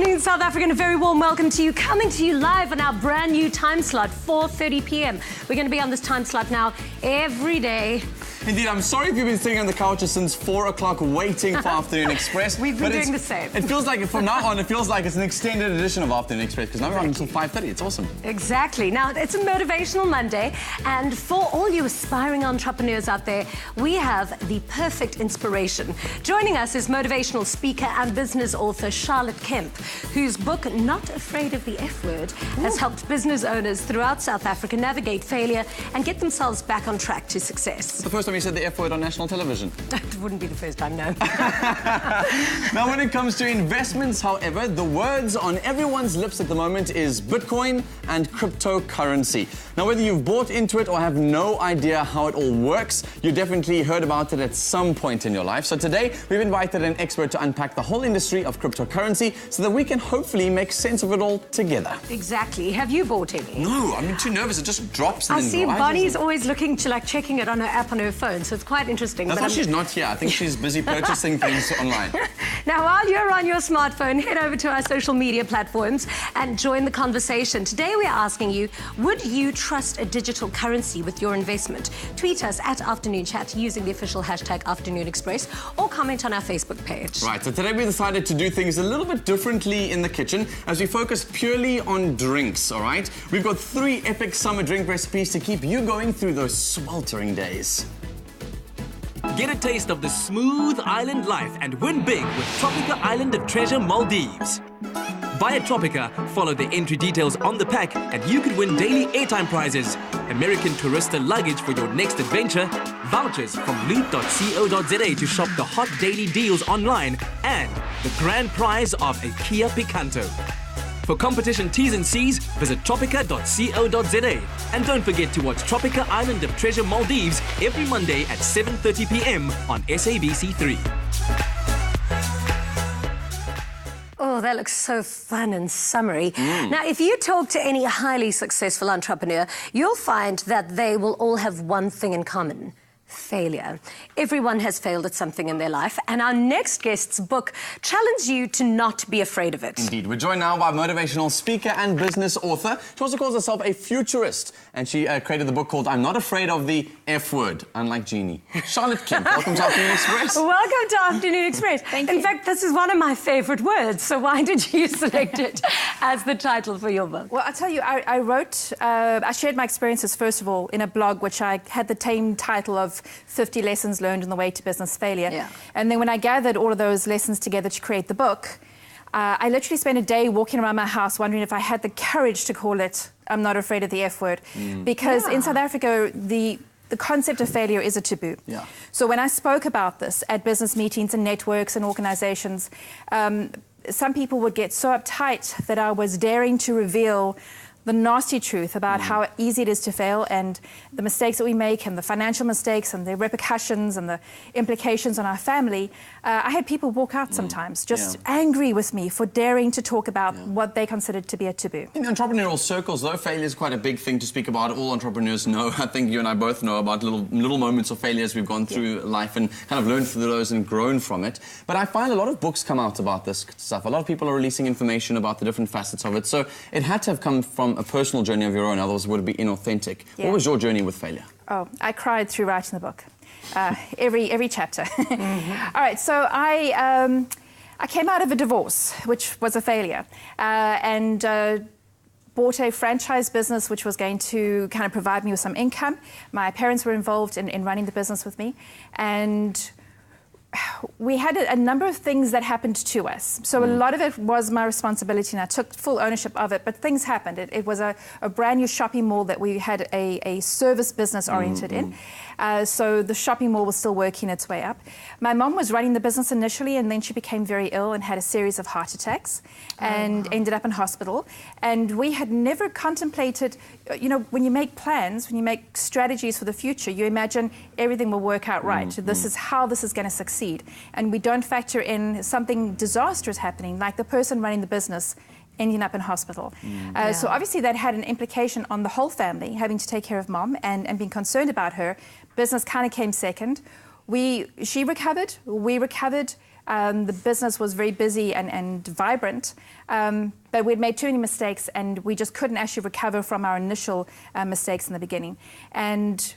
afternoon, South Africa, and a very warm welcome to you. Coming to you live on our brand new time slot, 4:30 p.m. We're going to be on this time slot now every day. Indeed, I'm sorry if you've been sitting on the couches since 4 o'clock waiting for Afternoon Express. We've been doing the same. It feels like, from now on, it feels like it's an extended edition of Afternoon Express, because now we're on until 5:30. It's awesome. Exactly. Now, it's a Motivational Monday, and for all you aspiring entrepreneurs out there, we have the perfect inspiration. Joining us is motivational speaker and business author Charlotte Kemp, whose book, Not Afraid of the F Word, has helped business owners throughout South Africa navigate failure and get themselves back on track to success. The first time you said the F word on national television. It wouldn't be the first time, no. Now, when it comes to investments, however, the words on everyone's lips at the moment is Bitcoin and cryptocurrency. Now, whether you've bought into it or have no idea how it all works, you definitely heard about it at some point in your life. So today, we've invited an expert to unpack the whole industry of cryptocurrency so that we can hopefully make sense of it all together. Exactly. Have you bought any? No, I'm too nervous. It just drops and I then see rises. Bonnie's always looking to, checking it on her app on her phone, so it's quite interesting. That's why she's not here. I think she's busy purchasing things online. Now, while you're on your smartphone, head over to our social media platforms and join the conversation. Today, we're asking you, would you trust a digital currency with your investment? Tweet us at Afternoon Chat using the official hashtag Afternoon Express, or comment on our Facebook page. Right, so today we decided to do things a little bit differently in the kitchen as we focus purely on drinks, all right? We've got 3 epic summer drink recipes to keep you going through those sweltering days. Get a taste of the smooth island life and win big with Tropica Island of Treasure Maldives. Via Tropica, follow the entry details on the pack and you could win daily airtime prizes, American Tourista luggage for your next adventure, vouchers from loot.co.za to shop the hot daily deals online, and the grand prize of a Kia Picanto. For competition T's and C's, visit tropica.co.za. And don't forget to watch Tropica Island of Treasure Maldives every Monday at 7:30 p.m. on SABC3. Oh, that looks so fun and summery. Now, if you talk to any highly successful entrepreneur, you'll find that they will all have one thing in common: failure. Everyone has failed at something in their life, and our next guest's book challenges you to not be afraid of it. Indeed. We're joined now by motivational speaker and business author. She also calls herself a futurist, and she created the book called I'm Not Afraid of the F Word, unlike Jeannie. Charlotte Kemp, welcome to Afternoon Express. Welcome to Afternoon Express. Thank you. In fact, this is one of my favorite words, so why did you select it as the title for your book? Well, I'll tell you, I shared my experiences, first of all, in a blog which I had the same title of 50 Lessons Learned on the Way to Business Failure. Yeah. And then when I gathered all of those lessons together to create the book, I literally spent a day walking around my house wondering if I had the courage to call it I'm Not Afraid of the F Word. Because in South Africa, the concept of failure is a taboo. Yeah. So when I spoke about this at business meetings and networks and organizations, some people would get so uptight that I was daring to reveal the nasty truth about how easy it is to fail and the mistakes that we make and the financial mistakes and the repercussions and the implications on our family. I had people walk out sometimes just angry with me for daring to talk about what they considered to be a taboo. In entrepreneurial circles, though, failure is quite a big thing to speak about. All entrepreneurs know. I think you and I both know about little moments of failure as we've gone through life and kind of learned through those and grown from it. But I find a lot of books come out about this stuff. A lot of people are releasing information about the different facets of it. So it had to have come from a personal journey of your own, otherwise it would be inauthentic. Yeah. What was your journey with failure? Oh, I cried through writing the book. Every chapter. All right, so I came out of a divorce, which was a failure, and bought a franchise business which was going to kind of provide me with some income. My parents were involved in running the business with me, and we had a number of things that happened to us. So a lot of it was my responsibility, and I took full ownership of it, but things happened. It was a brand new shopping mall that we had a service business oriented in. So the shopping mall was still working its way up. My mom was running the business initially, and then she became very ill and had a series of heart attacks and ended up in hospital. And we had never contemplated, when you make plans, when you make strategies for the future, you imagine everything will work out right. This is how this is going to succeed. And we don't factor in something disastrous happening, like the person running the business ending up in hospital. So obviously that had an implication on the whole family, having to take care of mom and being concerned about her. Business kind of came second. She recovered, we recovered, The business was very busy and vibrant, but we'd made too many mistakes, and we just couldn't actually recover from our initial mistakes in the beginning. And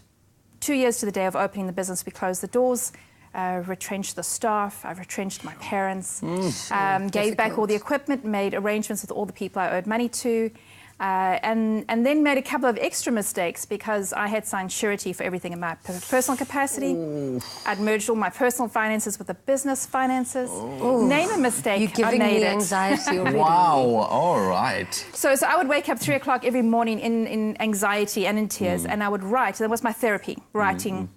2 years to the day of opening the business, we closed the doors, retrenched the staff, I retrenched my parents, gave back all the equipment, made arrangements with all the people I owed money to, and then made a couple of extra mistakes because I had signed surety for everything in my personal capacity. I'd merged all my personal finances with the business finances. Name a mistake, You're giving I made me it. anxiety already. Wow, all right. So I would wake up 3 o'clock every morning in anxiety and in tears, and I would write. That was my therapy, writing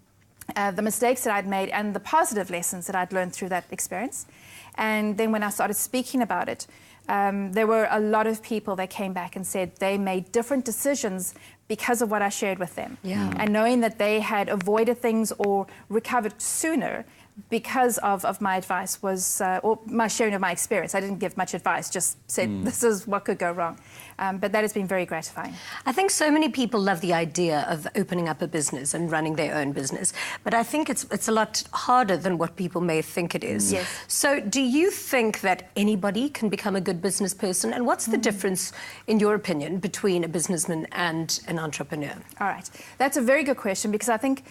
the mistakes that I'd made and the positive lessons that I'd learned through that experience. And then when I started speaking about it, there were a lot of people that came back and said they made different decisions because of what I shared with them. And knowing that they had avoided things or recovered sooner because of my advice was, or my sharing of my experience. I didn't give much advice, just said this is what could go wrong. But that has been very gratifying. I think so many people love the idea of opening up a business and running their own business, but I think it's a lot harder than what people may think it is. Yes. So do you think that anybody can become a good business person? And what's the difference, in your opinion, between a businessman and an entrepreneur? All right. That's a very good question, because I think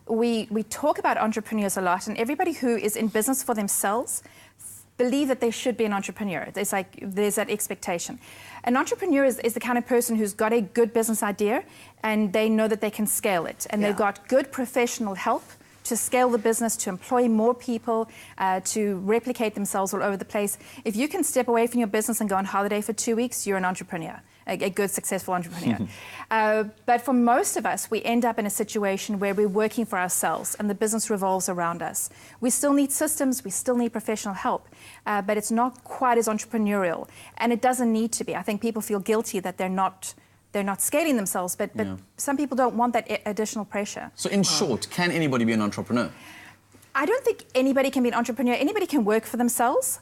we talk about entrepreneurs a lot, and everybody who is in business for themselves believe that they should be an entrepreneur. There's that expectation. An entrepreneur is the kind of person who's got a good business idea and they know that they can scale it, and they've got good professional help to scale the business, to employ more people, to replicate themselves all over the place. If you can step away from your business and go on holiday for 2 weeks, you're an entrepreneur. A good, successful entrepreneur. But for most of us, we end up in a situation where we're working for ourselves and the business revolves around us. We still need systems, we still need professional help, but it's not quite as entrepreneurial, and it doesn't need to be. I think people feel guilty that they're not scaling themselves, but some people don't want that additional pressure. So in short, can anybody be an entrepreneur? I don't think anybody can be an entrepreneur. Anybody can work for themselves.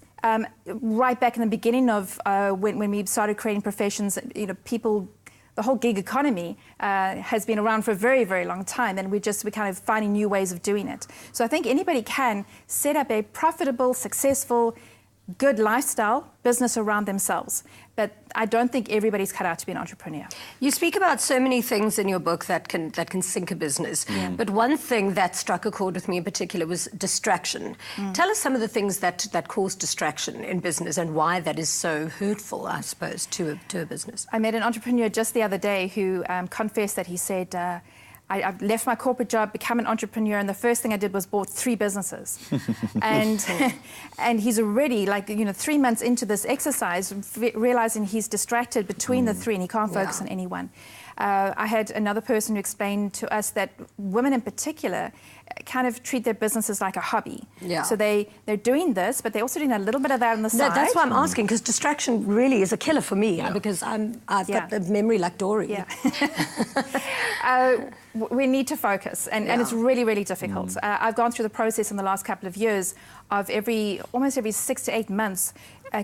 Right back in the beginning of when we started creating professions, people, the whole gig economy has been around for a very, very long time, and we're kind of finding new ways of doing it. So I think anybody can set up a profitable, successful, good lifestyle business around themselves. But I don't think everybody's cut out to be an entrepreneur. You speak about so many things in your book that can sink a business. But one thing that struck a chord with me in particular was distraction. Tell us some of the things that cause distraction in business and why that is so hurtful, I suppose, to a business. I met an entrepreneur just the other day who confessed that he said, I've left my corporate job, become an entrepreneur, and the first thing I did was bought 3 businesses. and he's already, 3 months into this exercise, realizing he's distracted between the 3 and he can't focus on any one. I had another person who explained to us that women in particular kind of treat their businesses like a hobby. So they're doing this, but they're also doing a little bit of that on the side. That's why I'm asking, because distraction really is a killer for me, because I've got the memory like Dory. We need to focus, and it's really, really difficult. I've gone through the process in the last couple of years of almost every 6 to 8 months,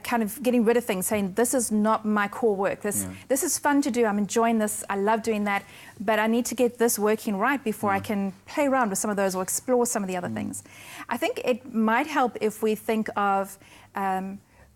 kind of getting rid of things, saying this is not my core work. This is fun to do. I'm enjoying this. I love doing that, but I need to get this working right before I can play around with some of those or explore some of the other things. I think it might help if we think of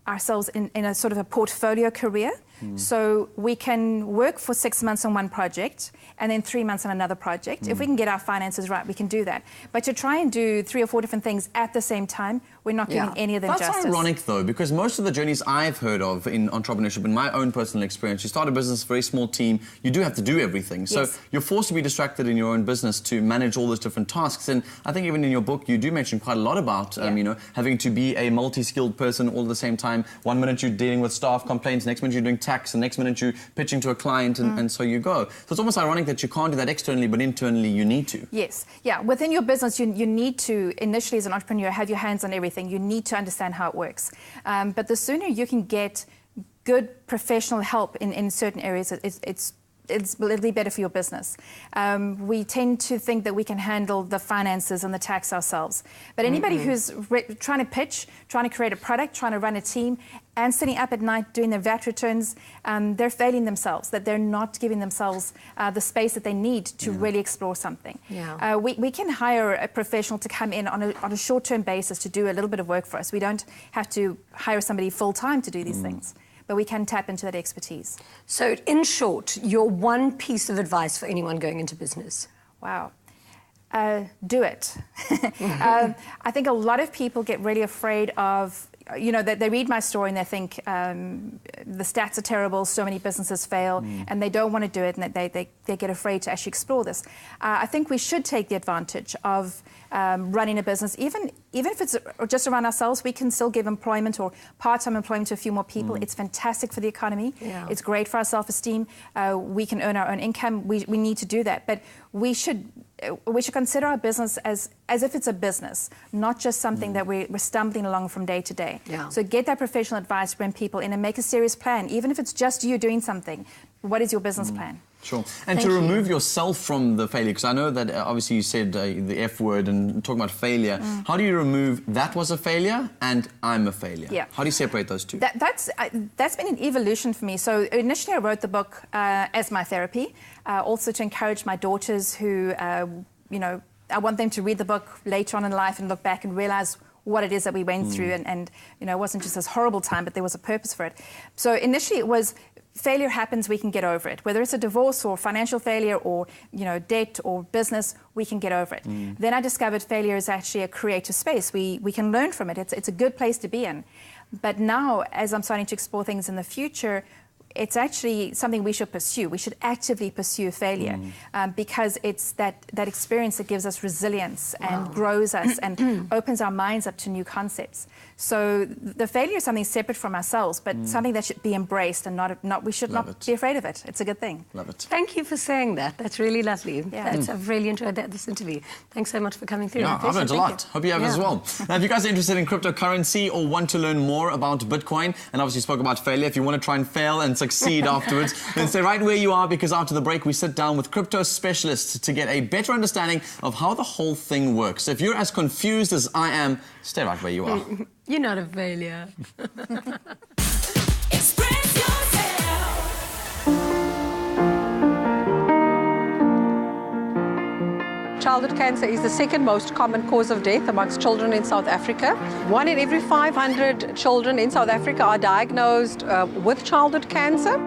ourselves in a sort of a portfolio career. So we can work for 6 months on one project and then 3 months on another project. If we can get our finances right, we can do that. But to try and do 3 or 4 different things at the same time, we're not giving any of them justice. That's ironic, though, because most of the journeys I've heard of in entrepreneurship, in my own personal experience, you start a business, very small team, you do have to do everything. So you're forced to be distracted in your own business to manage all those different tasks. And I think even in your book, you do mention quite a lot about, having to be a multi-skilled person all at the same time. 1 minute you're dealing with staff complaints, next minute you're doing tax, and next minute you're pitching to a client, and so you go. So it's almost ironic that you can't do that externally, but internally you need to. Yes, within your business, you need to, initially as an entrepreneur, have your hands on everything. You need to understand how it works. But the sooner you can get good professional help in certain areas, it's it'll be better for your business. We tend to think that we can handle the finances and the tax ourselves. But anybody who's trying to pitch, trying to create a product, trying to run a team, and sitting up at night doing their VAT returns, they're failing themselves, that they're not giving themselves the space that they need to really explore something. Yeah. We can hire a professional to come in on a short-term basis to do a little bit of work for us. We don't have to hire somebody full-time to do these things, but we can tap into that expertise. So, in short, your one piece of advice for anyone going into business? Wow. Do it. I think a lot of people get really afraid of, you know, they read my story and they think the stats are terrible, so many businesses fail, and they don't want to do it, and they get afraid to actually explore this. I think we should take the advantage of running a business, even if it's just around ourselves. We can still give employment or part-time employment to a few more people. It's fantastic for the economy. Yeah. It's great for our self-esteem. We can earn our own income. We need to do that, but we should consider our business as if it's a business, not just something that we're stumbling along from day to day. Yeah. So get that professional advice, bring people in, and make a serious plan. Even if it's just you doing something, what is your business plan? Sure. And Thank to you. remove yourself from the failure, because I know that obviously you said the F word and talking about failure. How do you remove that was a failure and I'm a failure? Yeah. How do you separate those two? That's been an evolution for me. So initially I wrote the book as my therapy, also to encourage my daughters who, you know, I want them to read the book later on in life and look back and realize what it is that we went through, and you know, it wasn't just this horrible time, but there was a purpose for it. So initially it was, failure happens, we can get over it. Whether it's a divorce or financial failure or, you know, debt or business, we can get over it. Then I discovered failure is actually a creative space. We can learn from it. It's a good place to be in. But now, as I'm starting to explore things in the future, it's actually something we should pursue. We should actively pursue failure because it's that experience that gives us resilience and grows us and opens our minds up to new concepts. So the failure is something separate from ourselves, but something that should be embraced and we should not be afraid of it. It's a good thing. Love it. Thank you for saying that. That's really lovely. Yeah. I've really enjoyed this interview. Thanks so much for coming through. Yeah, I've learned a lot. Hope you have as well. Now, if you guys are interested in cryptocurrency or want to learn more about Bitcoin, and obviously spoke about failure, if you want to try and fail and succeed afterwards, then stay right where you are, because after the break we sit down with crypto specialists to get a better understanding of how the whole thing works. So if you're as confused as I am, stay right where you are. You're not a failure. Express yourself. Childhood cancer is the second most common cause of death amongst children in South Africa. 1 in every 500 children in South Africa are diagnosed with childhood cancer.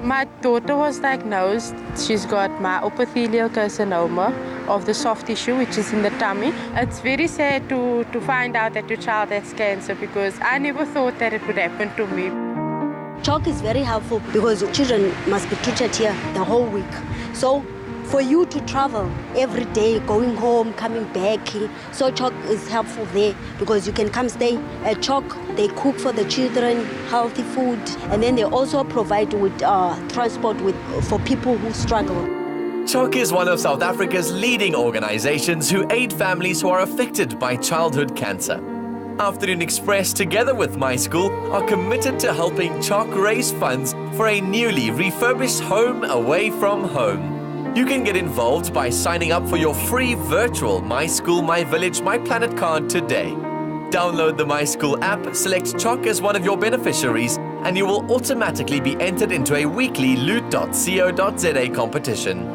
My daughter was diagnosed. She's got myopithelial carcinoma of the soft tissue, which is in the tummy. It's very sad to find out that your child has cancer, because I never thought that it would happen to me. Chalk is very helpful because children must be treated here the whole week. So for you to travel every day, going home, coming back, so Chalk is helpful there because you can come stay at Chalk. They cook for the children, healthy food, and then they also provide with transport for people who struggle. Chalk is one of South Africa's leading organizations who aid families who are affected by childhood cancer. Afternoon Express, together with My School, are committed to helping Chalk raise funds for a newly refurbished home away from home. You can get involved by signing up for your free virtual My School, My Village, My Planet card today. Download the My School app, select Chalk as one of your beneficiaries, and you will automatically be entered into a weekly loot.co.za competition.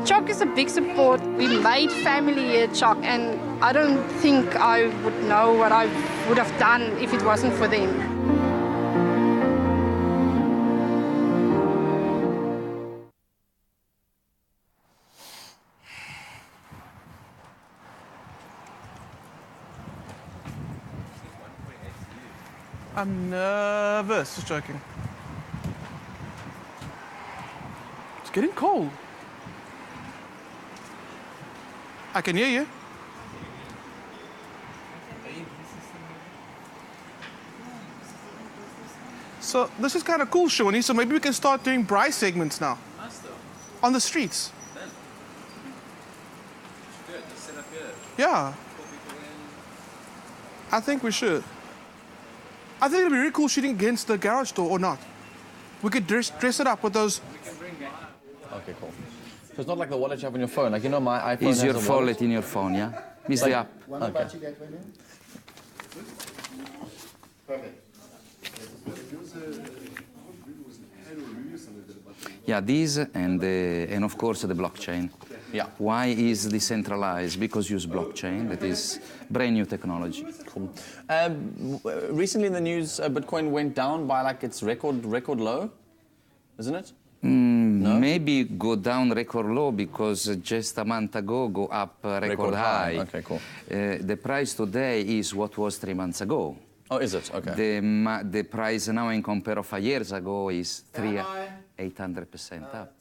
Chalk is a big support. We made family here at Chalk, and I don't think I would know what I would have done if it wasn't for them. I'm nervous. Just joking. It's getting cold. I can hear you. So this is kind of cool, Shawnee. So maybe we can start doing braai segments now. On the streets. Good. Just set up here. Yeah. I think we should. I think it'd be really cool shooting against the garage door, or not. We could dress it up with those. Okay, cool. So it's not like the wallet you have on your phone. Like, you know, my iPhone Is has your a wallet in your phone, yeah? Is the app. Okay. Yeah, these and of course the blockchain. Yeah. Why is decentralized? Because use blockchain. That is brand new technology. Cool. Recently in the news, Bitcoin went down by like its record low, isn't it? No? Maybe go down record low because just a month ago go up record high. Okay, cool. The price today is what was 3 months ago. Oh, is it? Okay. The price now in compare of 5 years ago is 800% up.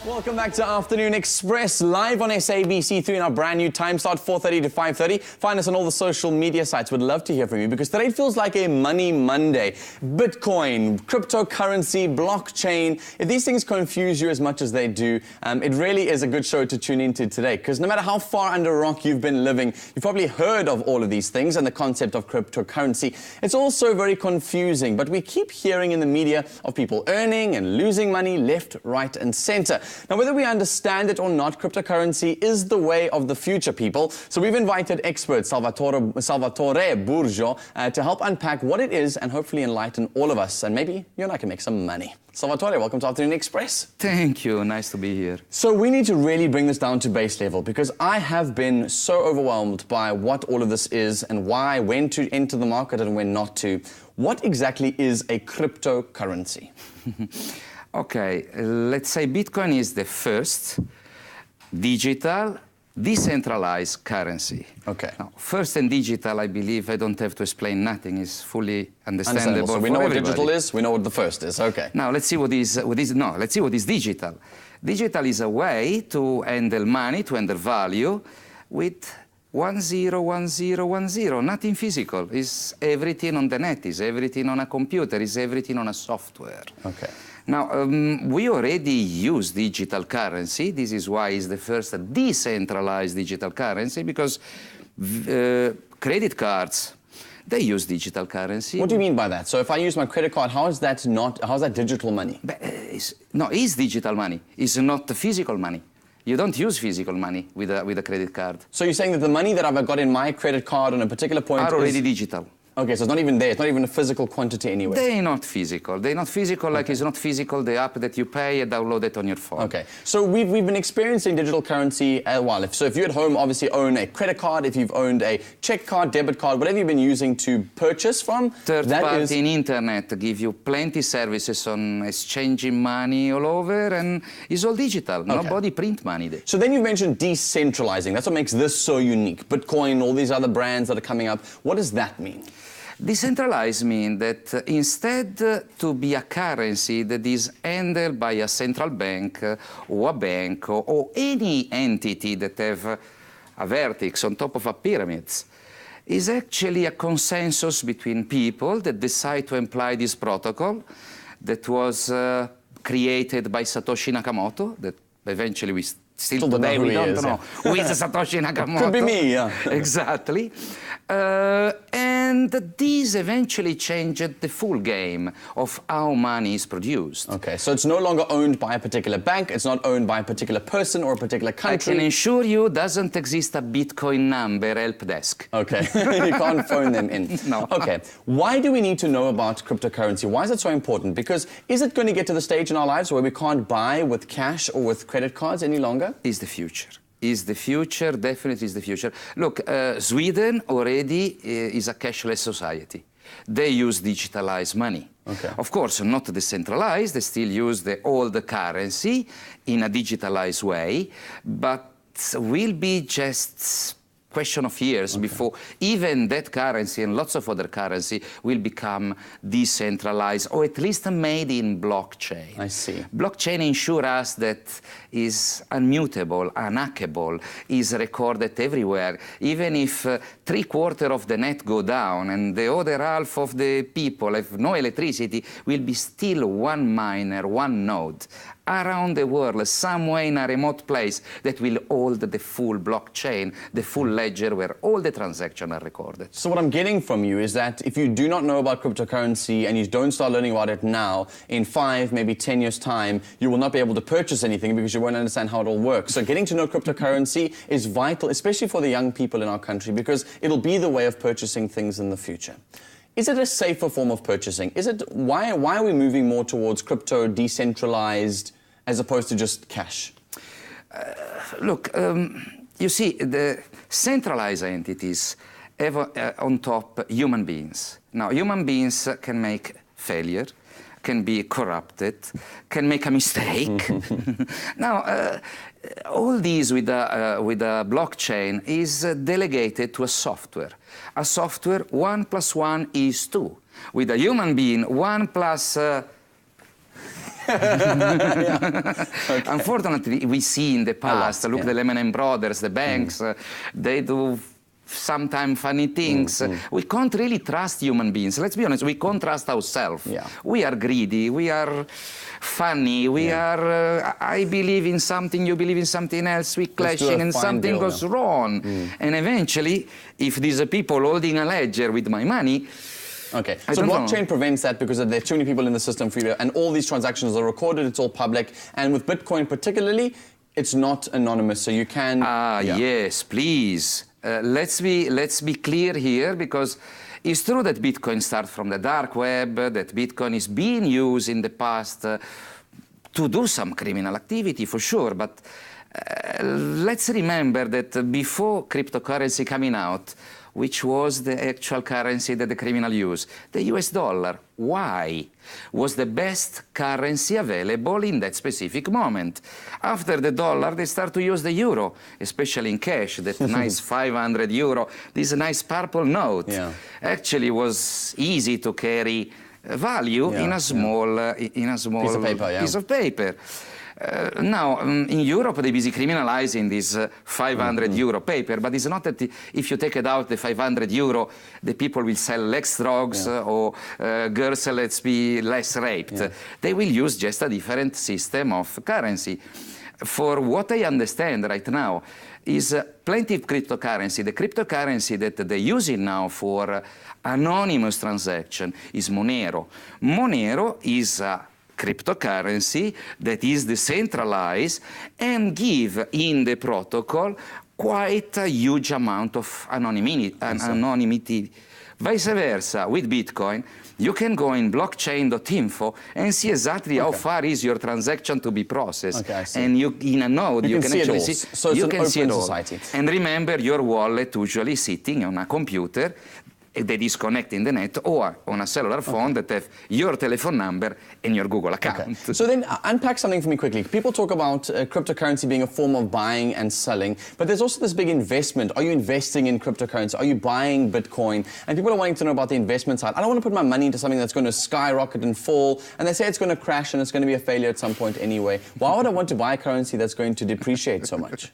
Welcome back to Afternoon Express, live on SABC3 in our brand new time slot, 4:30 to 5:30. Find us on all the social media sites. We'd love to hear from you because today it feels like a Money Monday. Bitcoin, cryptocurrency, blockchain. If these things confuse you as much as they do, it really is a good show to tune into today because no matter how far under a rock you've been living, you've probably heard of all of these things and the concept of cryptocurrency. It's also very confusing, but we keep hearing in the media of people earning and losing money left, right, and center. Now, whether we understand it or not, cryptocurrency is the way of the future, people. So we've invited expert Salvatore Burgio to help unpack what it is and hopefully enlighten all of us. And maybe you and I can make some money. Salvatore, welcome to Afternoon Express. Thank you. Nice to be here. So we need to really bring this down to base level because I have been so overwhelmed by what all of this is and why, when to enter the market and when not to. What exactly is a cryptocurrency? Okay, let's say Bitcoin is the first digital, decentralized currency. Okay. Now, first and digital, I believe I don't have to explain nothing. It's fully understandable. So we for know what everybody. digital is, we know what the first is. Okay. Now let's see let's see what is digital. Digital is a way to handle money, to handle value with 101010, nothing physical. It's everything on the net, it's everything on a computer, it's everything on a software. Okay. Now, we already use digital currency. This is why it's the first decentralized digital currency, because credit cards, they use digital currency. What do you mean by that? So if I use my credit card, how is that digital money? It's digital money. It's not physical money. You don't use physical money with a credit card. So you're saying that the money that I've got in my credit card on a particular point are already digital. Okay, so it's not even there. It's not even a physical quantity anyway. They're not physical. They're not physical like it's not physical the app that you pay and download it on your phone. Okay, so we've been experiencing digital currency a while. So if you at home obviously own a credit card, if you've owned a check card, debit card, whatever you've been using to purchase from, third party in internet give you plenty services on exchanging money all over, and it's all digital. Okay. Nobody print money there. So then you mentioned decentralizing. That's what makes this so unique. Bitcoin, all these other brands that are coming up. What does that mean? Decentralized means that instead to be a currency that is handled by a central bank or a bank or any entity that have a vertex on top of a pyramid, is actually a consensus between people that decide to apply this protocol that was created by Satoshi Nakamoto, that eventually we still today we don't know who is Satoshi Nakamoto. Could be me, yeah. Exactly. And this eventually changed the full game of how money is produced. Okay, so it's no longer owned by a particular bank, it's not owned by a particular person or a particular country. I can assure you doesn't exist a Bitcoin number help desk. Okay, you can't phone them in. No. Okay, why do we need to know about cryptocurrency? Why is it so important? Because is it going to get to the stage in our lives where we can't buy with cash or with credit cards any longer? Is the future. Is the future, definitely is the future. Look, Sweden already is a cashless society. They use digitalized money. Okay. Of course, not decentralized, they still use the old currency in a digitalized way, but will be just question of years before even that currency and lots of other currency will become decentralized, or at least made in blockchain. I see. Blockchain ensures us that is unmutable, unhackable, is recorded everywhere. Even if 3/4 of the net go down and the other half of the people have no electricity, will be still one miner, one node around the world, somewhere in a remote place, that will hold the full blockchain, the full ledger where all the transactions are recorded. So what I'm getting from you is that if you do not know about cryptocurrency and you don't start learning about it now, in 5, maybe 10 years' time, you will not be able to purchase anything because you won't understand how it all works. So getting to know cryptocurrency is vital, especially for the young people in our country, because it'll be the way of purchasing things in the future. Is it a safer form of purchasing? Why are we moving more towards crypto, decentralized, as opposed to just cash? Look, you see, the centralized entities have on top human beings. Now, human beings can make failure, can be corrupted, can make a mistake. Now, all these with a blockchain is delegated to a software. A software, 1 + 1 is 2. With a human being, 1 plus... Unfortunately, we see in the past, look, the Lehman Brothers, the banks, they do sometimes funny things. We can't really trust human beings. Let's be honest, we can't trust ourselves. We are greedy, we are funny, we are, I believe in something, you believe in something else, we clashing and something goes wrong. And eventually, if these are people holding a ledger with my money, okay, so blockchain prevents that because there are too many people in the system for you, and all these transactions are recorded, it's all public, and with Bitcoin particularly, it's not anonymous, so you can... Yes, please. Let's be clear here, because it's true that Bitcoin starts from the dark web, that Bitcoin is being used in the past to do some criminal activity, for sure, but let's remember that before cryptocurrency coming out, which was the actual currency that the criminal used? The US dollar. Why? Was the best currency available in that specific moment. After the dollar, they start to use the euro, especially in cash, that nice 500 euro, this nice purple note. Actually was easy to carry value in a small, piece of paper. Now, in Europe, they're busy criminalizing this 500 euro paper, but it's not that if you take it out, the 500 euro, the people will sell less drugs or girls, let's be less raped. They will use just a different system of currency. For what I understand right now is plenty of cryptocurrency. The cryptocurrency that they're using now for anonymous transaction is Monero. Monero is a cryptocurrency that is decentralized and give in the protocol quite a huge amount of anonymity. Vice versa, with Bitcoin, you can go in blockchain.info and see exactly how far is your transaction to be processed. And you, in a node, you can actually see, so you can see it all. Society. And remember, your wallet usually sitting on a computer that is connecting the net, or on a cellular phone that have your telephone number and your Google account. So then unpack something for me quickly. People talk about cryptocurrency being a form of buying and selling, but there's also this big investment. Are you investing in cryptocurrency? Are you buying Bitcoin? And people are wanting to know about the investment side. I don't want to put my money into something that's going to skyrocket and fall, and they say it's going to crash and it's going to be a failure at some point anyway. Why would I want to buy a currency that's going to depreciate so much?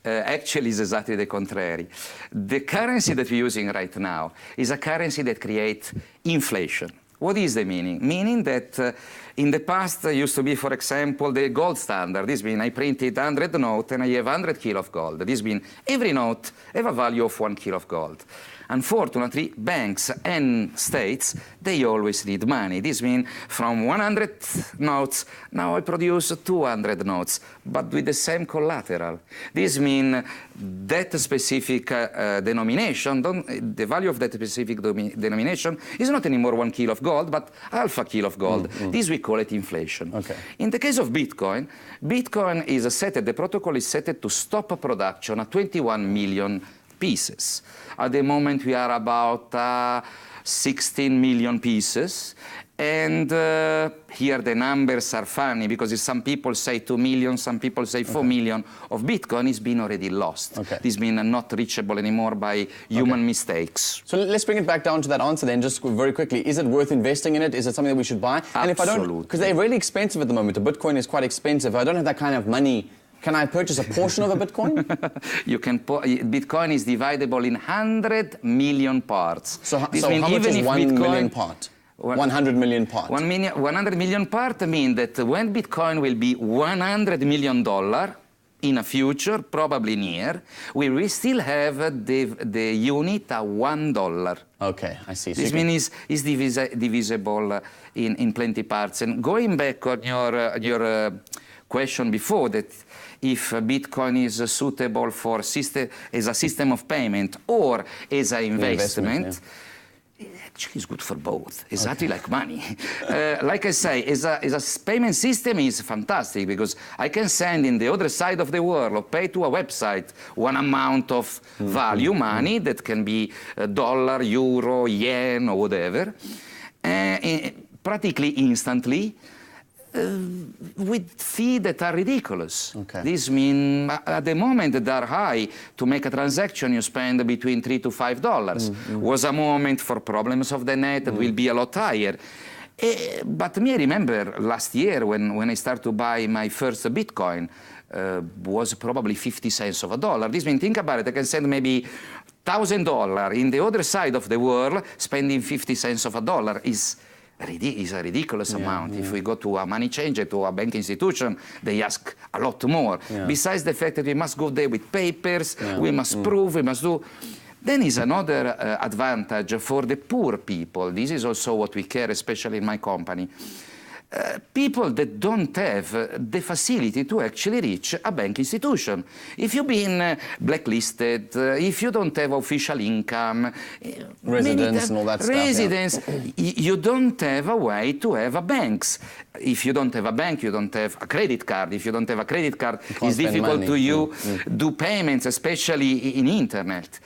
Actually, it's exactly the contrary. The currency that we're using right now is a currency that creates inflation. What is the meaning? Meaning that in the past used to be, for example, the gold standard. This means I printed 100 notes and I have 100 kilo of gold. This means every note have a value of 1 kilo of gold. Unfortunately, banks and states, they always need money. This means from 100 notes, now I produce 200 notes, but with the same collateral. This means that specific denomination, the value of that specific denomination is not anymore 1 kilo of gold, but half a kilo of gold. This we call it inflation. In the case of Bitcoin, Bitcoin is set, the protocol is set to stop production at 21 million pieces. At the moment, we are about 16 million pieces. And here the numbers are funny because some people say 2 million, some people say 4 million of Bitcoin is been already lost. This means not reachable anymore by human mistakes. So let's bring it back down to that answer then, just very quickly. Is it worth investing in it? Is it something that we should buy? And if I don't, because they're really expensive at the moment. A Bitcoin is quite expensive. If I don't have that kind of money, can I purchase a portion of a Bitcoin? You can. Bitcoin is divisible in 100 million parts. So how much is 1 million part? 100 million part. 100 million part means that when Bitcoin will be $100 million in a future, probably near, we will still have the unit at $1. Okay, I see. This means it's divisible in plenty parts. And going back on your question before, that if Bitcoin is suitable for as a system of payment or as an investment, actually it's good for both, exactly like money. Like I say, as a payment system is fantastic because I can send in the other side of the world or pay to a website one amount of value, money, that can be dollar, euro, yen or whatever, practically instantly, with fees that are ridiculous. This means at the moment that are high, to make a transaction you spend between $3 to $5. Was a moment for problems of the net that will be a lot higher. But me, I remember last year when I started to buy my first Bitcoin, was probably 50 cents of a dollar. This means, think about it, I can send maybe $1,000 in the other side of the world, spending 50 cents of a dollar is a ridiculous amount. If we go to a money changer, to a bank institution, they ask a lot more. Besides the fact that we must go there with papers, we must prove, we must do. Then is another advantage for the poor people. This is also what we care, especially in my company. People that don't have the facility to actually reach a bank institution. If you've been blacklisted, if you don't have official income, residence and all that stuff. You don't have a way to have a banks. If you don't have a bank, you don't have a credit card. If you don't have a credit card, it's difficult to you do payments, especially in internet.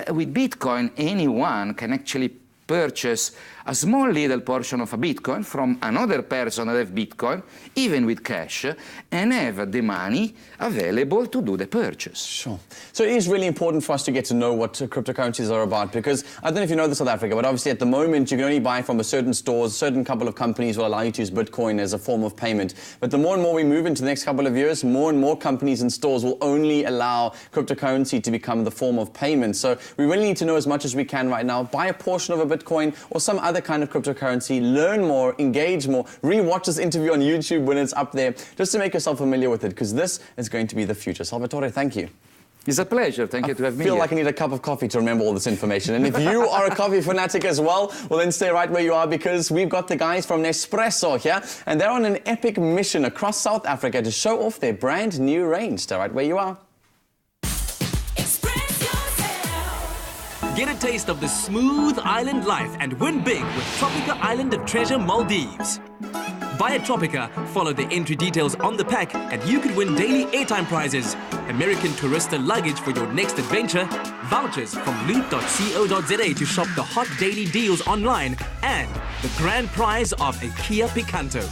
With Bitcoin, anyone can actually purchase a small little portion of a Bitcoin from another person that have Bitcoin, even with cash, and have the money available to do the purchase. Sure. So it is really important for us to get to know what cryptocurrencies are about, because I don't know if you know this, South Africa, but obviously at the moment you can only buy from a certain stores, a certain couple of companies will allow you to use Bitcoin as a form of payment. But the more and more we move into the next couple of years, more and more companies and stores will only allow cryptocurrency to become the form of payment. So we really need to know as much as we can right now. Buy a portion of a Bitcoin or some other kind of cryptocurrency, learn more, engage more, re-watch this interview on YouTube when it's up there, just to make yourself familiar with it, because this is going to be the future. Salvatore, thank you. It's a pleasure. Thank you to have me. I feel like I need a cup of coffee to remember all this information. And if you are a coffee fanatic as well, then stay right where you are, because we've got the guys from Nespresso here, and they're on an epic mission across South Africa to show off their brand new range. Stay right where you are. Get a taste of the smooth island life and win big with Tropica Island of Treasure Maldives. Buy a Tropica, follow the entry details on the pack, and you could win daily airtime prizes, American Tourista luggage for your next adventure, vouchers from loot.co.za to shop the hot daily deals online, and the grand prize of a Kia Picanto.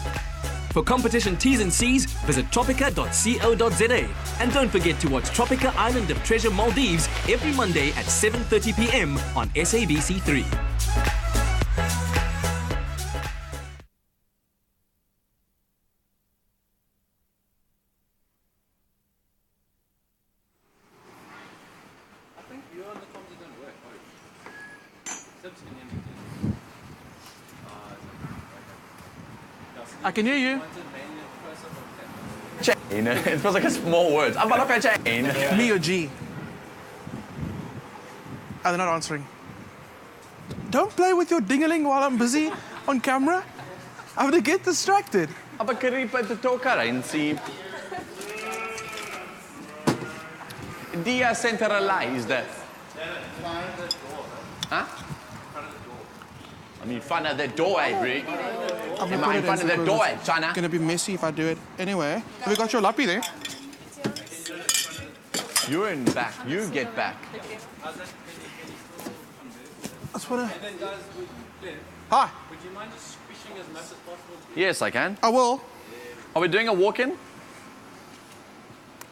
For competition T's and C's, visit tropica.co.za. And don't forget to watch Tropica Island of Treasure Maldives every Monday at 7:30 p.m. on SABC3. I can hear you. Chain. It feels like a small word. I'm not a chain. Me or G? Oh, they're not answering. Don't play with your ding-a-ling while I'm busy on camera. I'm gonna get distracted. Cryptocurrency. Decentralized. Huh? I'm in front of the door, Avery. I'm Am I in front of the door, China? It's gonna be messy if I do it. Anyway, have you got your lappy there? You're in back. You get back. That's what And then guys, Hi. would you mind just squishing as much as possible? Yes, I can. I will. Are we doing a walk-in?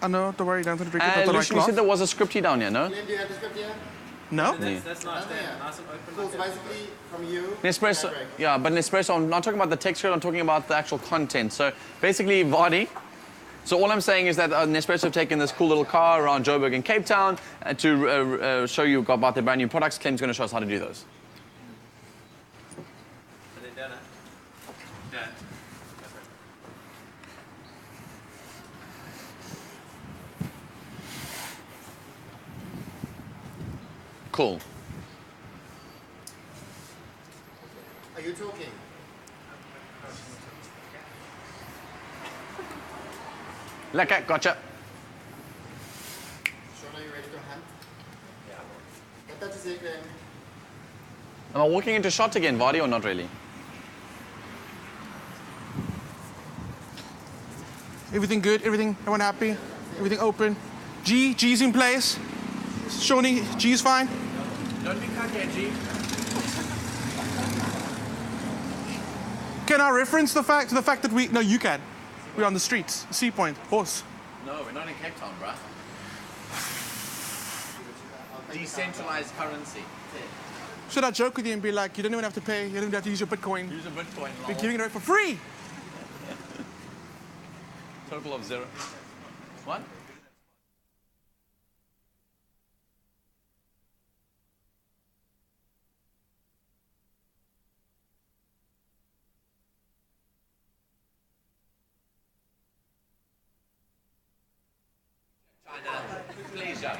I know, don't worry, don't drink it. Not the right Lucian, you cloth. said there was a scripty down here, no? Do you have the script here? No. That's nice. Nice and open. Cool, so basically from you. Nespresso, yeah, but Nespresso, I'm not talking about the text script, I'm talking about the actual content. So basically, Vardy, so all I'm saying is that Nespresso have taken this cool little car around Joburg and Cape Town to show you about their brand new products. Clem's going to show us how to do those. And then done, done. Cool. Are you talking? Lekker, gotcha. Sean, are you ready to hunt? Yeah. What does it say, Graham? Am I walking into shot again, Vardy, or not really? Everything good? Everything? Everyone happy? Everything open? G's in place? Shawnee, G's fine? Don't be cocky, G. Can I reference the fact that we... No, you can. We're on the streets. Sea Point, horse. No, we're not in Cape Town, bruh. Decentralized currency. Should I joke with you and be like, you don't even have to pay, you don't even have to use your Bitcoin. Use a Bitcoin. We're giving it away for free. Total of 0. What? Pleasure.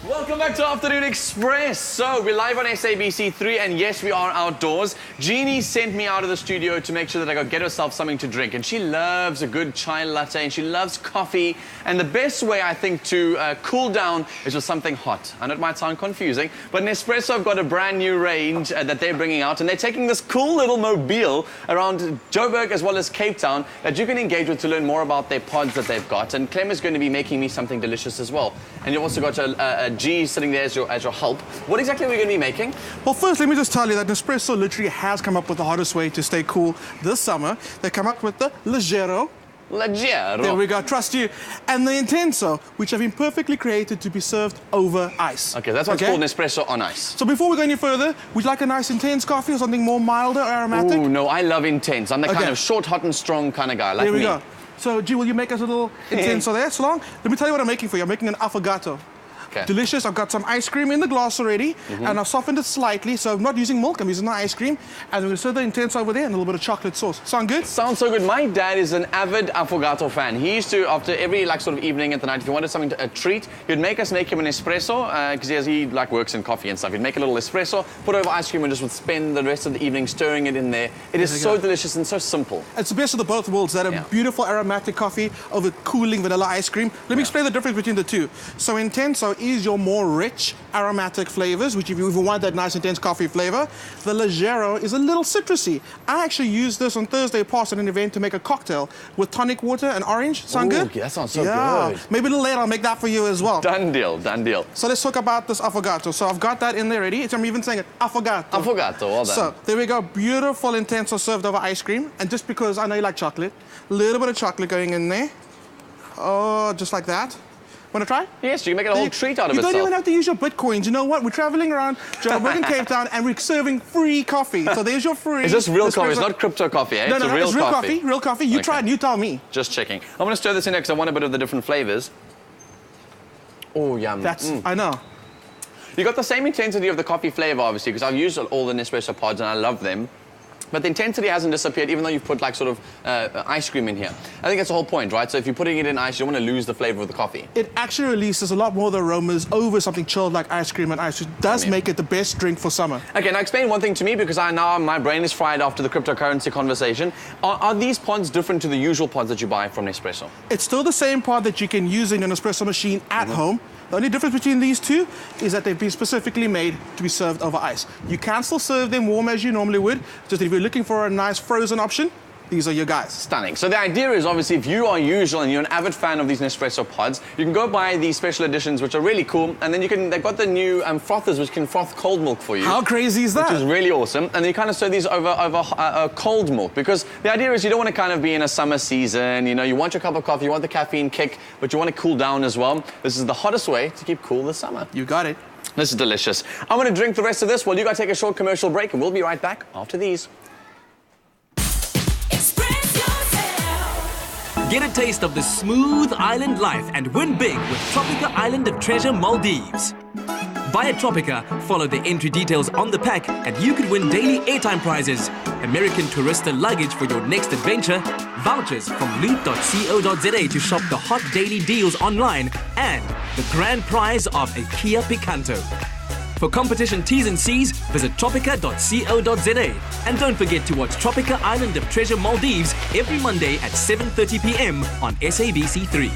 Welcome back to Afternoon Express. So, we're live on SABC3, and yes, we are outdoors. Jeannie sent me out of the studio to make sure that I could get herself something to drink, and she loves a good chai latte, and she loves coffee, and the best way, I think, to cool down is with something hot. I know it might sound confusing, but Nespresso have got a brand new range that they're bringing out, and they're taking this cool little mobile around Joburg as well as Cape Town that you can engage with to learn more about their pods that they've got, and Clem is going to be making me something delicious as well. And you've also got a G sitting there as your help. What exactly are we going to be making? Well, first, let me just tell you that Nespresso literally has come up with the hottest way to stay cool this summer. They come up with the Leggero. Leggero. There we go, trust you. And the Intenso, which have been perfectly created to be served over ice. Okay, that's what's called Nespresso on ice. So before we go any further, would you like a nice intense coffee or something more milder or aromatic? Ooh, no, I love intense. I'm the kind of short, hot and strong kind of guy, like There we me. go. So, G, will you make us a little Intenso there? So long. Let me tell you what I'm making for you. I'm making an affogato. Okay. Delicious. I've got some ice cream in the glass already, and I've softened it slightly, so I'm not using milk, I'm using the ice cream, and I'm going to serve the Intenso over there and a little bit of chocolate sauce. Sound good? Sounds so good. My dad is an avid affogato fan. He used to, after every sort of evening at the night, if he wanted something a treat, he'd make him an espresso, because he works in coffee and stuff. He'd make a little espresso, put over ice cream, and just would spend the rest of the evening stirring it in there. It is so delicious and so simple. It's the best of the both worlds, that a beautiful aromatic coffee over cooling vanilla ice cream. Let me explain the difference between the two. So Intenso is your more rich aromatic flavors, which if you want that nice intense coffee flavor. The Leggero is a little citrusy. I actually used this on Thursday past at an event to make a cocktail with tonic water and orange. Sound good? Okay, that sounds so good. Maybe a little later I'll make that for you as well. Done deal, done deal. So let's talk about this affogato. So I've got that in there ready. I'm even saying it, affogato. Affogato, well done. So there we go, beautiful Intenso served over ice cream. And just because I know you like chocolate, a little bit of chocolate going in there. Oh, just like that. Want to try? Yes, you can make a whole treat out of it. You don't even have to use your Bitcoins. You know what? We're traveling around Joburg and Cape Town, and we're serving free coffee. So there's your free. Is this real coffee? It's not crypto coffee, eh? No, it's no, real it's real coffee. coffee. Real coffee. You try it and you tell me. Just checking. I'm going to stir this in there because I want a bit of the different flavors. Oh, yum. I know. You got the same intensity of the coffee flavor, obviously, because I've used all the Nespresso pods and I love them. but the intensity hasn't disappeared, even though you've put like sort of ice cream in here. I think that's the whole point, right? So if you're putting it in ice, you don't want to lose the flavor of the coffee. It actually releases a lot more of the aromas over something chilled like ice cream and ice, which does make it the best drink for summer. Okay, now explain one thing to me, because my brain is fried after the cryptocurrency conversation. Are these pods different to the usual pods that you buy from Nespresso? It's still the same pod that you can use in an espresso machine at home. The only difference between these two is that they've been specifically made to be served over ice. You can still serve them warm as you normally would, just if you're looking for a nice frozen option, these are your guys. Stunning. So the idea is, obviously, if you are usual and you're an avid fan of these Nespresso pods, you can go buy these special editions, which are really cool. And then they've got the new frothers, which can froth cold milk for you. How crazy is that? Which is really awesome. And then you kind of serve these over cold milk, because the idea is you don't want to kind of be in a summer season. You know, you want your cup of coffee, you want the caffeine kick, but you want to cool down as well. This is the hottest way to keep cool this summer. You got it. This is delicious. I'm going to drink the rest of this while you guys take a short commercial break, and we'll be right back after these. Get a taste of the smooth island life and win big with Tropica Island of Treasure Maldives. Buy a Tropica, follow the entry details on the pack, and you could win daily airtime prizes, American Tourista luggage for your next adventure, vouchers from loot.co.za to shop the hot daily deals online, and the grand prize of a Kia Picanto. For competition T's and C's, visit tropica.co.za. And don't forget to watch Tropica Island of Treasure Maldives every Monday at 7:30 p.m. on SABC3.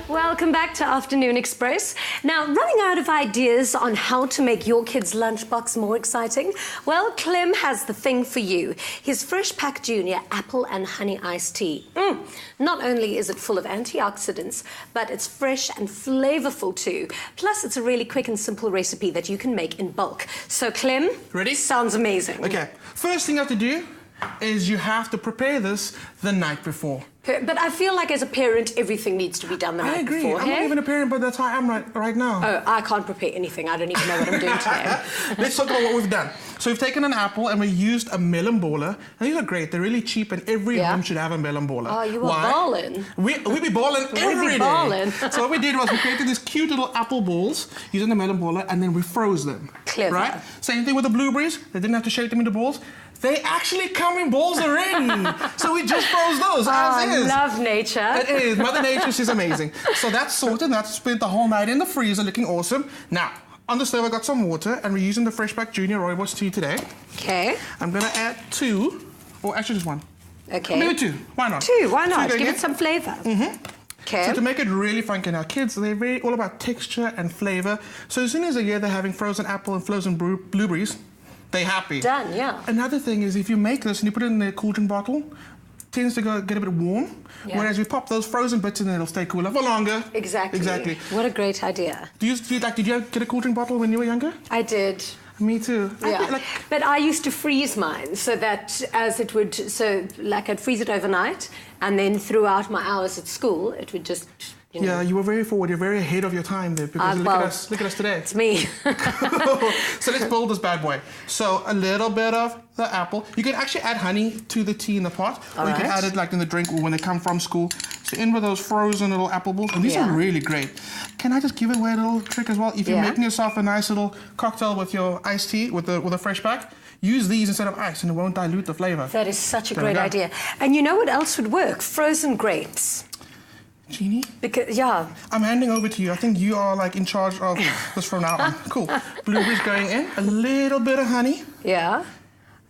Welcome back to Afternoon Express. Now, running out of ideas on how to make your kid's lunchbox more exciting? Well, Clem has the thing for you. His Fresh Pack Junior apple and honey iced tea. Not only is it full of antioxidants, but it's fresh and flavorful too. Plus, it's a really quick and simple recipe that you can make in bulk. So, Clem, ready? Sounds amazing. Okay, first thing you have to do is you have to prepare this the night before. But I feel like as a parent, everything needs to be done the night before. I'm not even a parent, but that's how I am right now. Oh, I can't prepare anything. I don't even know what I'm doing today. Let's talk about what we've done. So we've taken an apple and we used a melon baller. And these are great. They're really cheap and every home should have a melon baller. Oh, you were balling. We be balling every day. So what we did was we created these cute little apple balls using the melon baller and then we froze them. Clever. Right? Same thing with the blueberries. They didn't have to shape them into balls. They actually come in balls already. So we just froze those as is. I love nature. It is. Mother Nature, she's amazing. So that's sorted. That's spent the whole night in the freezer looking awesome. Now, on the stove I got some water and we're using the Fresh Pack Junior Rooibos tea today. Okay. I'm going to add 2, or actually just 1. Okay. Or maybe 2. Why not? 2, why not? 2 Give it some flavour. Okay. So to make it really funky now, kids, they're very all about texture and flavour. So as soon as they hear they're having frozen apple and frozen blueberries, they're happy. Done, yeah. Another thing is if you make this and you put it in a cool drink bottle, it tends to get a bit warm. Yeah. Whereas we pop those frozen bits in and it'll stay cooler for longer. Exactly. What a great idea. Did you get a cool drink bottle when you were younger? I did. Me too. Yeah. But I used to freeze mine so that I'd freeze it overnight and then throughout my hours at school, it would just, you know. Yeah, you were very forward. You're very ahead of your time there because look at us today. It's me. So let's build this bad boy. So a little bit of the apple. You can actually add honey to the tea in the pot. Or you can add it like in the drink or when they come from school. So in with those frozen little apple balls. And these are really great. can I just give away a little trick as well? If you're making yourself a nice little cocktail with your iced tea, with a fresh pack, use these instead of ice and it won't dilute the flavor. That is such a great idea. And you know what else would work? Frozen grapes. Jeannie? Because, yeah. I'm handing over to you. I think you are like in charge of this from now on. Cool. Blueberries going in. A little bit of honey. Yeah.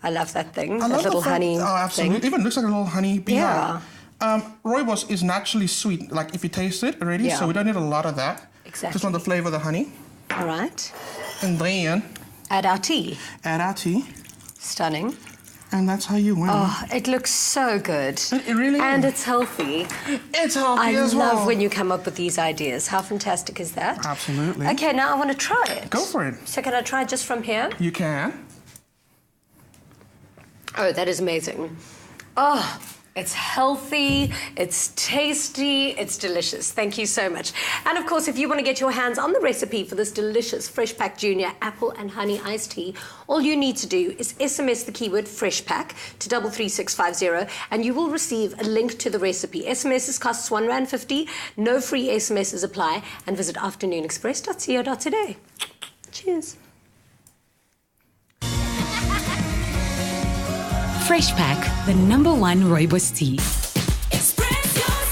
I love that thing. I love little honey. Oh, absolutely. Thing. Even looks like a little honey bee. Yeah. Rooibos is naturally sweet, like if you taste it already, so we don't need a lot of that. Exactly. Just want the flavor of the honey. All right. And then... add our tea. Add our tea. Stunning. And that's how you win. Oh, it looks so good. It really and is. It's healthy. It's healthy as well. I love when you come up with these ideas. How fantastic is that? Absolutely. Okay, now I want to try it. Go for it. So can I try just from here? You can. Oh, that is amazing. Oh, it's healthy, it's tasty, it's delicious. Thank you so much. And of course, if you want to get your hands on the recipe for this delicious Fresh Pack Junior apple and honey iced tea, all you need to do is SMS the keyword Fresh Pack to 33650 and you will receive a link to the recipe. SMSs costs R1.50, no free SMSs apply, and visit afternoonexpress.co.za. Cheers. Fresh Pack, the #1 rooibos tea. Express yourself.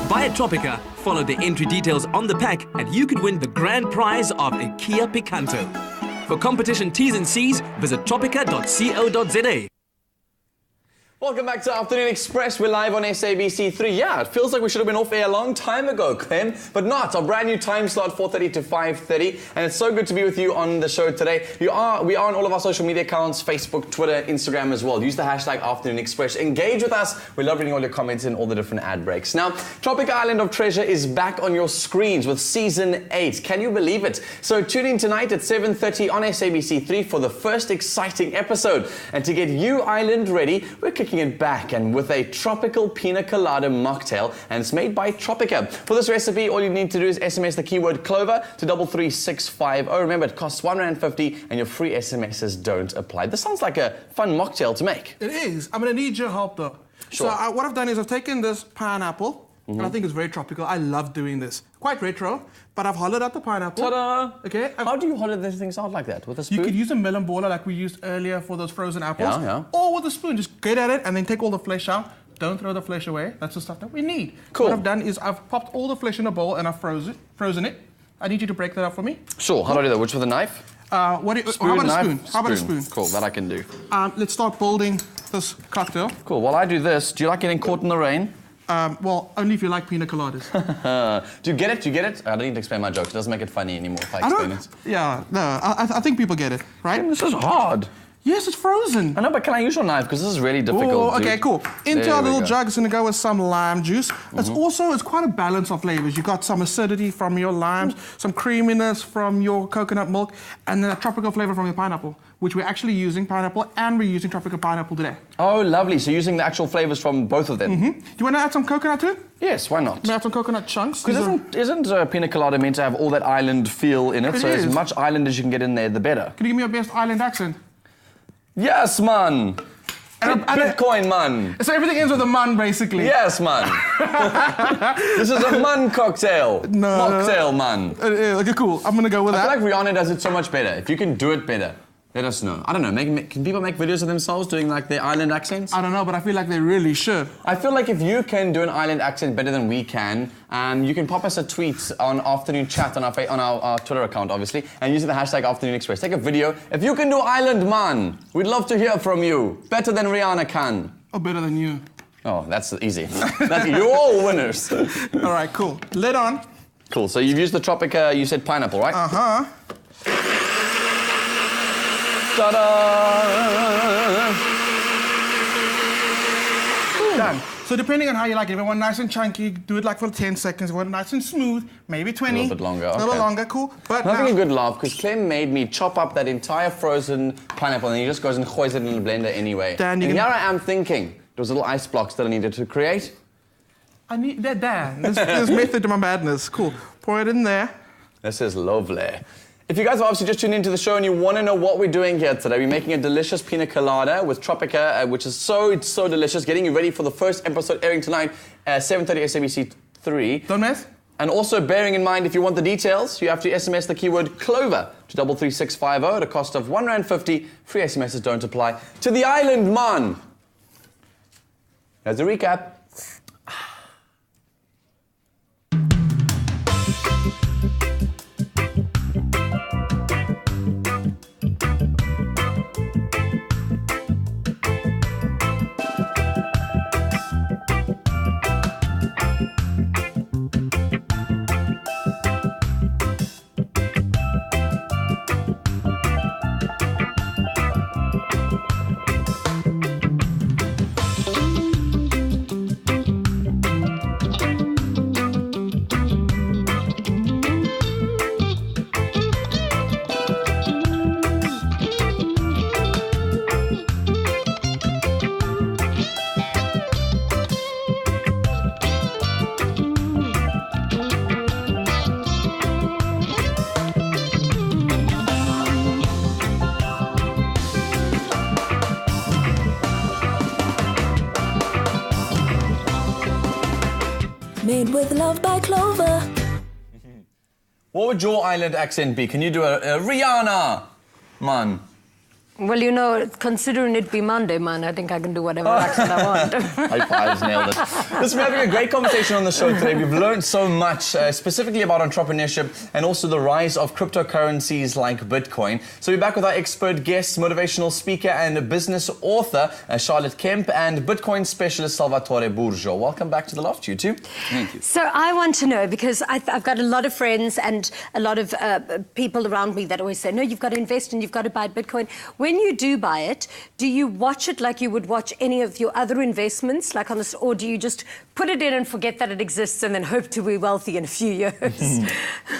Buy a Tropica, follow the entry details on the pack, and you could win the grand prize of a Kia Picanto. For competition T's and C's, visit tropica.co.za. Welcome back to Afternoon Express. We're live on SABC3. Yeah, it feels like we should have been off air a long time ago, Clem, but not. Our brand new time slot, 4:30 to 5:30, and it's so good to be with you on the show today. We are on all of our social media accounts, Facebook, Twitter, Instagram as well. Use the hashtag Afternoon Express. Engage with us. We love reading all your comments and all the different ad breaks. Now, Tropica Island of Treasure is back on your screens with Season 8. Can you believe it? So tune in tonight at 7:30 on SABC3 for the first exciting episode. And to get you island ready, we're kicking it back and with a tropical pina colada mocktail, and it's made by Tropica. For this recipe, all you need to do is SMS the keyword Clover to 33650. Remember, it costs R1.50 and your free SMSs don't apply. This sounds like a fun mocktail to make. It is. I'm going to need your help though. Sure. So what I've done is I've taken this pineapple, and I think it's very tropical. I love doing this. Quite retro, but I've hollowed out the pineapple. Ta-da! Okay. How do you hollow these things out like that? With a spoon? You could use a melon baller like we used earlier for those frozen apples. Yeah. Or with a spoon. Just get at it and then take all the flesh out. Don't throw the flesh away. That's the stuff that we need. Cool. What I've done is I've popped all the flesh in a bowl and I've frozen it. I need you to break that up for me. Sure. How do I do that? Which with a knife? How about a spoon? How about a spoon? Cool, that I can do. Let's start building this cocktail. Cool. While I do this, do you like getting caught in the rain? Well, only if you like pina coladas. Do you get it? Do you get it? I don't need to explain my joke. It doesn't make it funny anymore if I explain it. Yeah, no, I think people get it, right? This is hard. Yes, it's frozen. I know, but can I use your knife? Because this is really difficult. Oh, okay, cool. Into There our we little go. jug, it's going to go with some lime juice. It's quite a balance of flavors. You've got some acidity from your limes, some creaminess from your coconut milk, and then a tropical flavor from your pineapple, which we're actually using pineapple, and we're using tropical pineapple today. Oh, lovely. So using the actual flavors from both of them. Do you want to add some coconut to it? Yes, why not? May I add some coconut chunks? Because isn't pina colada meant to have all that island feel in it? It So is. as much island as you can get in there, the better. Can you give me your best island accent? Yes, man. Bitcoin, man. So everything ends with a man, basically. Yes, man. This is a man cocktail. No. Mocktail, man. Okay, cool. I'm going to go with that. I feel like Rihanna does it so much better. If you can do it better, let us know. I don't know. Can people make videos of themselves doing like their island accents? I don't know, but I feel like they really should. I feel like if you can do an island accent better than we can, you can pop us a tweet on Afternoon Chat on our Twitter account, obviously, and using the hashtag Afternoon Express. Take a video. If you can do island, man, we'd love to hear from you. Better than Rihanna can. Oh, better than you. Oh, that's easy. You're all winners. All right, cool. Lid on. Cool. So you've used the Tropica, you said pineapple, right? Uh-huh. Ta-da! Done. So depending on how you like it, if you want nice and chunky, do it like for 10 seconds. If you want nice and smooth, maybe 20. A little bit longer, A little okay. longer, cool. But I'm having now, a good laugh because Clem made me chop up that entire frozen pineapple and he just goes and hoys it in the blender anyway. Dan, and here I am thinking, there was little ice blocks that I needed to create. I need that, Dan. There's method to my madness. Cool. Pour it in there. This is lovely. If you guys have obviously just tuned into the show and you want to know what we're doing here today, we're making a delicious pina colada with Tropica, which is so delicious, getting you ready for the first episode airing tonight at 7:30 SABC 3. Don't mess. And also bearing in mind, if you want the details, you have to SMS the keyword Clover to 33650 at a cost of R1.50. Free SMSs don't apply. To the island, man! Here's a recap. Made with love by Clover. What would your island accent be? Can you do a Rihanna, man? Well, you know, considering it be Monday, man, I think I can do whatever accent I want. High fives, nailed it. Listen, we're having a great conversation on the show today. We've learned so much, specifically about entrepreneurship and also the rise of cryptocurrencies like Bitcoin. So we're back with our expert guests, motivational speaker and business author, Charlotte Kemp, and Bitcoin specialist, Salvatore Burjo. Welcome back to The Loft, you two. Thank you. So I want to know, because I've got a lot of friends and a lot of people around me that always say, no, you've got to invest and you've got to buy Bitcoin. When you do buy it, do you watch it like you would watch any of your other investments, like on this, or do you just put it in and forget that it exists and then hope to be wealthy in a few years?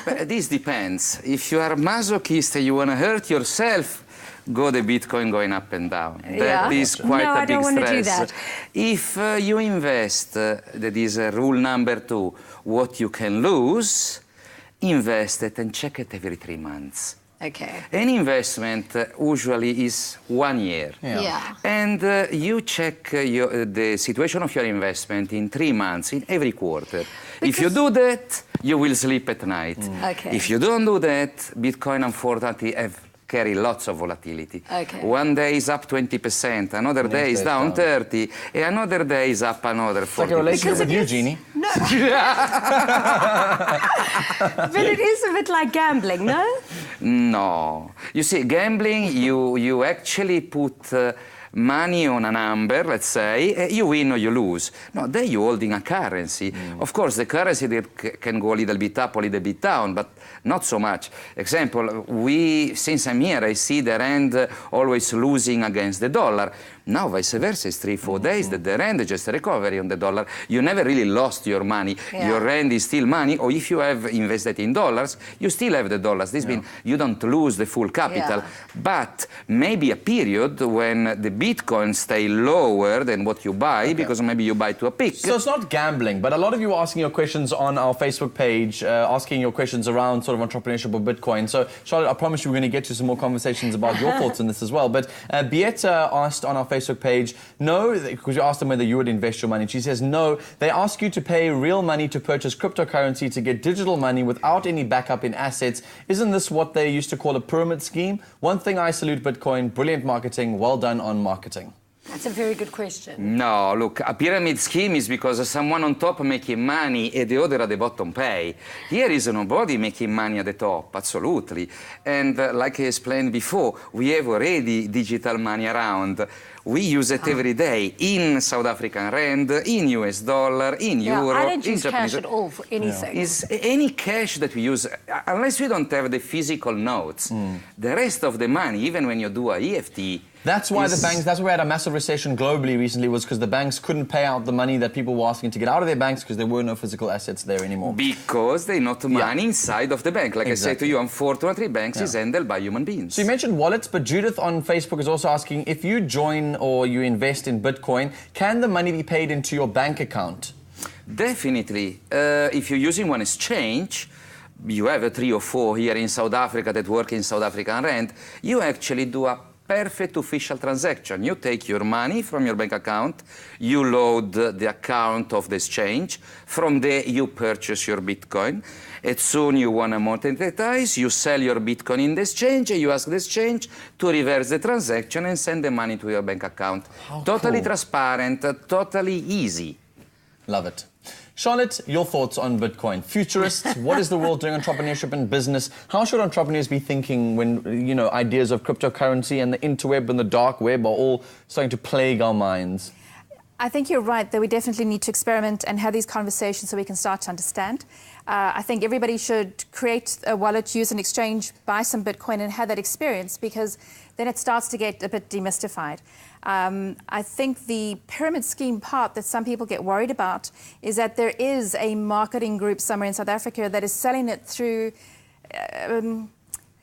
This depends. If you are a masochist and you want to hurt yourself, go the Bitcoin going up and down. That is quite No, a I big don't want to do stress. that. If you invest, that is rule number 2, what you can lose, invest it and check it every 3 months. Okay. An investment usually is 1 year. Yeah. And you check the situation of your investment in 3 months, in every quarter. If you do that, you will sleep at night. Okay. If you don't do that, Bitcoin unfortunately carry lots of volatility. Okay. One day is up 20%, another day is down 30, and another day is up another 40%. It's like a relationship with you, Jeannie. No. But it is a bit like gambling, no? No. You see, gambling, you actually put money on a number, let's say, you win or you lose. No, there you're holding a currency. Of course, the currency can go a little bit up, a little bit down, but not so much. Example, since I'm here, I see the rand always losing against the dollar. Now, vice versa, it's 3-4 days that the rand is just a recovery on the dollar. You never really lost your money. Yeah. Your rand is still money, or if you have invested in dollars, you still have the dollars. This means you don't lose the full capital. But maybe a period when the Bitcoin stay lower than what you buy, because maybe you buy to a peak. So it's not gambling, but a lot of you are asking your questions on our Facebook page, asking your questions around sort of entrepreneurship or Bitcoin. So, Charlotte, I promise you we're going to get to some more conversations about your thoughts on this as well. But Bieta asked on our Facebook page, no, because you asked them whether you would invest your money. She says, no, they ask you to pay real money to purchase cryptocurrency to get digital money without any backup in assets. Isn't this what they used to call a pyramid scheme? One thing I salute Bitcoin, brilliant marketing, well done on marketing. That's a very good question. No, look, a pyramid scheme is because someone on top making money and the other at the bottom pay. Here is nobody making money at the top, absolutely. And like I explained before, we have already digital money around. We use it every day in South African rand, in US dollar, in Europe. I don't use cash at all for anything. Is any cash that we use, unless we don't have the physical notes, the rest of the money, even when you do a EFT, that's why the banks, that's why we had a massive recession globally recently, was because the banks couldn't pay out the money that people were asking to get out of their banks because there were no physical assets there anymore. Because they're not money inside of the bank. Like I said to you, unfortunately, banks is handled by human beings. So you mentioned wallets, but Judith on Facebook is also asking, if you join or you invest in Bitcoin, can the money be paid into your bank account? Definitely. If you're using one exchange, you have 3 or 4 here in South Africa that work in South African rand, you actually do a perfect official transaction. You take your money from your bank account, you load the account of the exchange, from there you purchase your Bitcoin. As soon you want to monetize, you sell your Bitcoin in the exchange, and you ask the exchange to reverse the transaction and send the money to your bank account. Totally transparent, totally easy. Love it. Charlotte, your thoughts on Bitcoin. Futurists, what is the world doing entrepreneurship and business? How should entrepreneurs be thinking when, you know, ideas of cryptocurrency and the interweb and the dark web are all starting to plague our minds? I think you're right that we definitely need to experiment and have these conversations so we can start to understand. I think everybody should create a wallet, use an exchange, buy some Bitcoin and have that experience, because then it starts to get a bit demystified. I think the pyramid scheme part that some people get worried about is that there is a marketing group somewhere in South Africa that is selling it through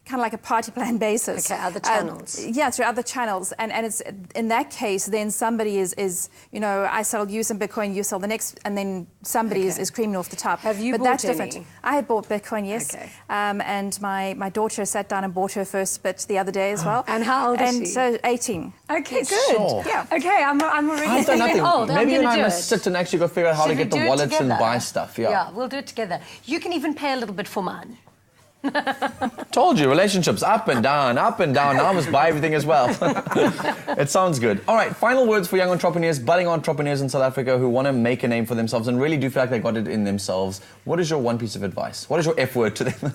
kind of like a party plan basis. Okay, other channels. Yeah, through other channels. And it's in that case, then somebody is, you know, I sell you some Bitcoin, you sell the next, and then somebody is creaming off the top. Have you but bought that's any? different. I had bought Bitcoin, yes. Okay. And my daughter sat down and bought her first bit the other day as well. And how old is she? So 18. Okay, good. Sure. Yeah. Okay, I'm already I've done nothing. old. Maybe you and I do must it. sit and actually go figure out how Should to we get the do it wallets and together? buy stuff. Yeah, we'll do it together. You can even pay a little bit for mine. Told you, relationships up and down, up and down. Now I must buy everything as well. It sounds good. All right, final words for young entrepreneurs, budding entrepreneurs in South Africa who want to make a name for themselves and really do feel like they got it in themselves. What is your one piece of advice? What is your F word to them?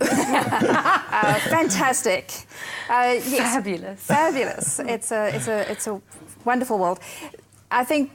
Fantastic. Yes. Fabulous. Fabulous. It's a wonderful world. I think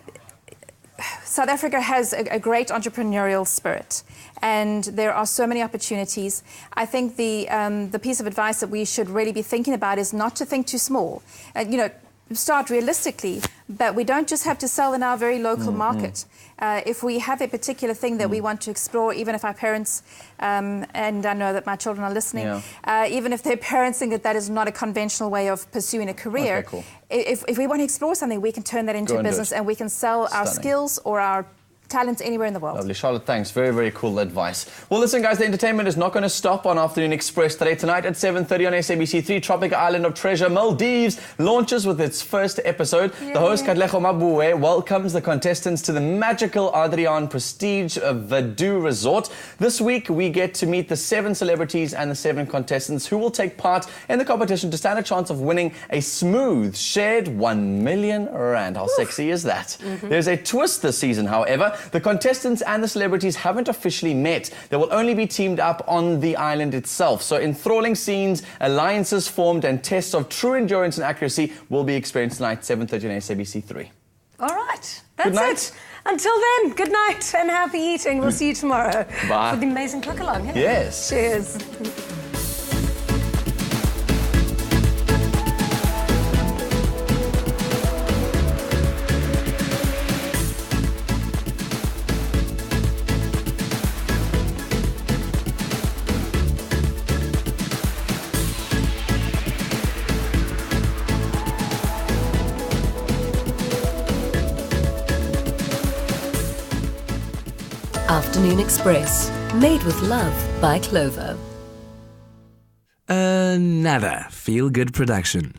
South Africa has a great entrepreneurial spirit, and there are so many opportunities. I think the piece of advice that we should really be thinking about is not to think too small. You know, start realistically, but we don't just have to sell in our very local market. If we have a particular thing that we want to explore, even if our parents, and I know that my children are listening, even if their parents think that that is not a conventional way of pursuing a career, okay, cool. if we want to explore something, we can turn that into a business and we can sell our skills or our talents anywhere in the world. Lovely. Charlotte, thanks. Very, very cool advice. Well, listen, guys, the entertainment is not going to stop on Afternoon Express today. Tonight at 7:30 on SABC3, Tropical Island of Treasure, Maldives, launches with its first episode. Yay. The host, Katlego Mabue, welcomes the contestants to the magical Adrian Prestige Vadu Resort. This week, we get to meet the 7 celebrities and the 7 contestants who will take part in the competition to stand a chance of winning a smooth, shared 1 million rand. How sexy is that? There's a twist this season, however. the contestants and the celebrities haven't officially met. They will only be teamed up on the island itself. So enthralling scenes, alliances formed, and tests of true endurance and accuracy will be experienced tonight, 7:30 on SABC3. All right. That's Good night. it. Until then, good night and happy eating. We'll see you tomorrow. Bye. For the amazing cook along. Yeah? Yes. Cheers. Afternoon Express, made with love by Clover. Another feel-good production.